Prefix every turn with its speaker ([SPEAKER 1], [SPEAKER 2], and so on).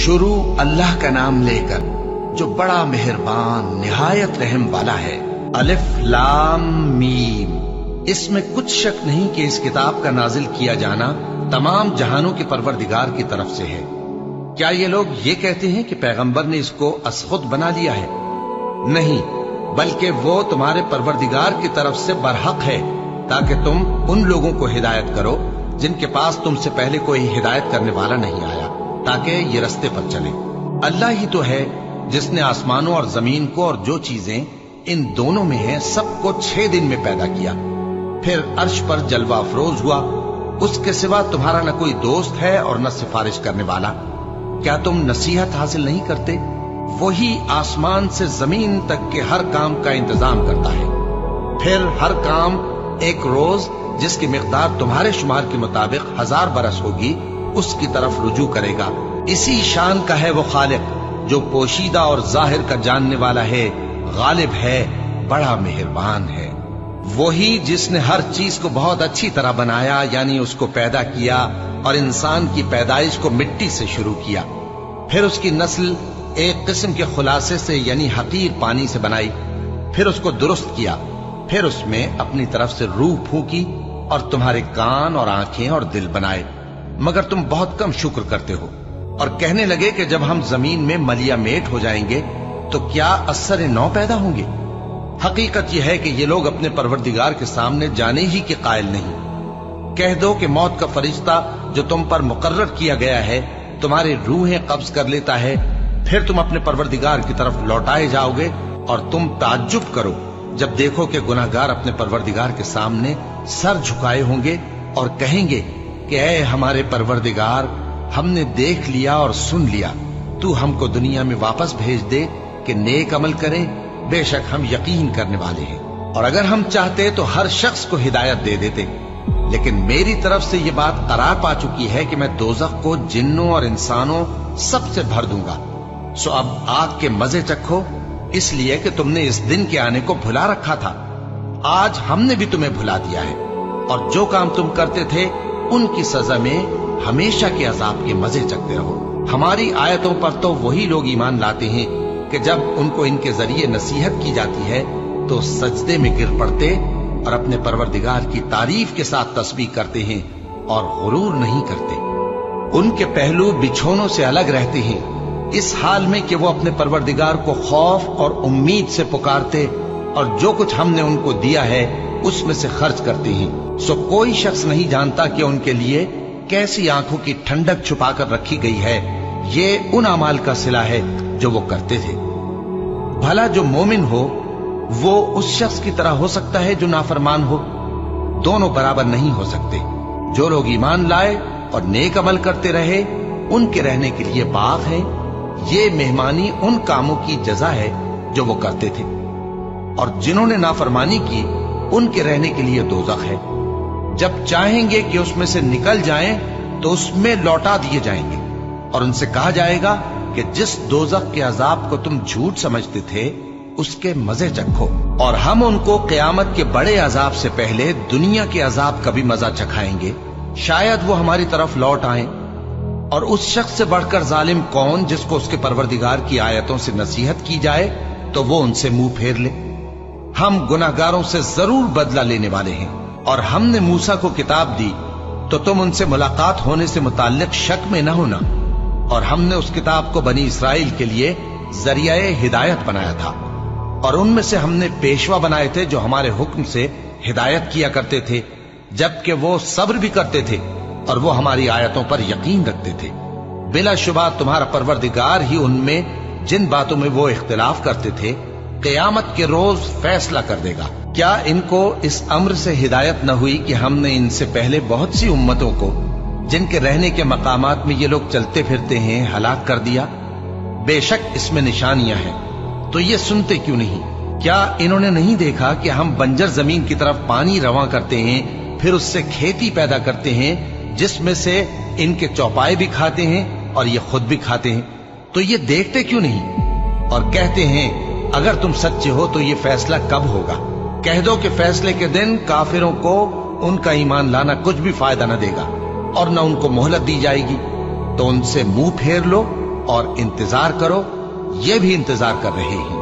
[SPEAKER 1] शुरू अल्लाह का नाम लेकर जो बड़ा मेहरबान निहायत रहम वाला है। अलिफ लाम मीम। इसमें कुछ शक नहीं कि इस किताब का नाजिल किया जाना तमाम जहानों के परवरदिगार की तरफ से है। क्या ये लोग ये कहते हैं कि पैगंबर ने इसको असखुद बना लिया है? नहीं, बल्कि वो तुम्हारे परवरदिगार की तरफ से बरहक है, ताकि तुम उन लोगों को हिदायत करो जिनके पास तुमसे पहले कोई हिदायत करने वाला नहीं आया, ताकि ये रस्ते पर चले। अल्लाह ही तो है जिसने आसमानों और जमीन को और जो चीजें इन दोनों में हैं सबको 6 दिन में पैदा किया, फिर अर्श पर जलवा अफरोज हुआ। उसके सिवा तुम्हारा न कोई दोस्त है और न सिफारिश करने वाला। क्या तुम नसीहत हासिल नहीं करते? वही आसमान से जमीन तक के हर काम का इंतजाम करता है, फिर हर काम एक रोज जिसकी मिकदार तुम्हारे शुमार के मुताबिक 1000 बरस होगी उसकी तरफ रुजू करेगा। इसी शान का है वो खालिक जो पोशीदा और जाहिर का जानने वाला है, गालिब है, बड़ा मेहरबान है। वही जिसने हर चीज को बहुत अच्छी तरह बनाया, यानी उसको पैदा किया और इंसान की पैदाइश को मिट्टी से शुरू किया, फिर उसकी नस्ल एक किस्म के खुलासे से यानी हकीर पानी से बनाई, फिर उसको दुरुस्त किया, फिर उसमें अपनी तरफ से रूह फूंकी और तुम्हारे कान और आंखें और दिल बनाए, मगर तुम बहुत कम शुक्र करते हो। और कहने लगे कि जब हम जमीन में मलिया मेट हो जाएंगे तो क्या असर नौ पैदा होंगे। हकीकत यह है कि ये लोग अपने परवरदिगार के सामने जाने ही के कायल नहीं। कह दो कि मौत का फरिश्ता जो तुम पर मुकर्रर किया गया है तुम्हारी रूहें कब्ज कर लेता है, फिर तुम अपने परवरदिगार की तरफ लौटाए जाओगे और तुम ताज्जुब करो जब देखो कि गुनाहगार अपने परवरदिगार के सामने सर झुकाए होंगे और कहेंगे कि ऐ हमारे परवरदिगार, हमने देख लिया और सुन लिया, तू हमको दुनिया में वापस भेज दे कि नेक अमल करें, बेशक हम यकीन करने वाले हैं। और अगर हम चाहते तो हर शख्स को हिदायत दे देते, लेकिन मेरी तरफ से ये बात करार पा चुकी है कि मैं दोज़ख को जिन्नों और इंसानों सबसे भर दूंगा। सो अब आग के मजे चखो, इसलिए कि तुमने इस दिन के आने को भुला रखा था। आज हमने भी तुम्हें भुला दिया है, और जो काम तुम करते थे उनकी सजा में हमेशा के अजाब के मजे चखते रहो। हमारी आयतों पर तो वही लोग ईमान लाते हैं कि जब उनको इनके जरिए नसीहत की जाती है तो सजदे में गिर पड़ते और अपने परवरदिगार की तारीफ के साथ तस्बीह करते हैं और गुरूर नहीं करते। उनके पहलू बिछोनों से अलग रहते हैं, इस हाल में कि वो अपने परवरदिगार को खौफ और उम्मीद से पुकारते और जो कुछ हमने उनको दिया है उसमें से खर्च करते हैं। सो कोई शख्स नहीं जानता कि उनके लिए कैसी आंखों की ठंडक छुपाकर रखी गई है। ये उन अमाल का सिला है जो वो करते थे। भला जो मोमिन हो वो उस शख्स की तरह हो सकता है जो नाफरमान हो? दोनों बराबर नहीं हो सकते। जो लोग ईमान लाए और नेक अमल करते रहे उनके रहने के लिए बाग है। ये मेहमानी उन कामों की जजा है जो वो करते थे, और जिन्होंने नाफरमानी की उनके रहने के लिए दोज़ख है। जब चाहेंगे कि उसमें से निकल जाएं तो उसमें लौटा दिए जाएंगे और उनसे कहा जाएगा कि जिस दोज़ख के अजाब को तुम झूठ समझते थे उसके मजे चखो, और हम उनको क़यामत के बड़े अजाब से पहले दुनिया के अजाब का भी मजा चखाएंगे। शायद वो हमारी तरफ लौट आए। और उस शख्स से बढ़कर जालिम कौन जिसको उसके परवरदिगार की आयतों से नसीहत की जाए तो वो उनसे मुंह फेर ले। हम गुनाहगारों से जरूर बदला लेने वाले हैं। और हमने मूसा को किताब दी तो तुम उनसे मुलाकात होने से मुताल्लिक शक में न होना, और हमने उस किताब को बनी इसराइल के लिए जरियाए हिदायत बनाया था, और उनमें से हमने पेशवा बनाए थे जो हमारे हुक्म से हिदायत किया करते थे, जबकि वो सब्र भी करते थे और वो हमारी आयतों पर यकीन रखते थे। बिलाशुबा तुम्हारा परवरदिगार ही उनमें जिन बातों में वो इख्तिलाफ करते थे क़यामत के रोज फैसला कर देगा। क्या इनको इस अम्र से हिदायत न हुई कि हमने इनसे पहले बहुत सी उम्मतों को जिनके रहने के मकामात में ये लोग चलते फिरते हैं हलाक कर दिया? बेशक इसमें निशानियां हैं, तो ये सुनते क्यों नहीं? क्या इन्होंने नहीं देखा कि हम बंजर जमीन की तरफ पानी रवां करते हैं, फिर उससे खेती पैदा करते हैं जिसमें से इनके चौपाए भी खाते हैं और ये खुद भी खाते हैं? तो ये देखते क्यों नहीं? और कहते हैं अगर तुम सच्चे हो तो ये फैसला कब होगा? कह दो कि फैसले के दिन काफिरों को उनका ईमान लाना कुछ भी फायदा न देगा और न उनको मोहलत दी जाएगी। तो उनसे मुंह फेर लो और इंतजार करो, ये भी इंतजार कर रहे हैं।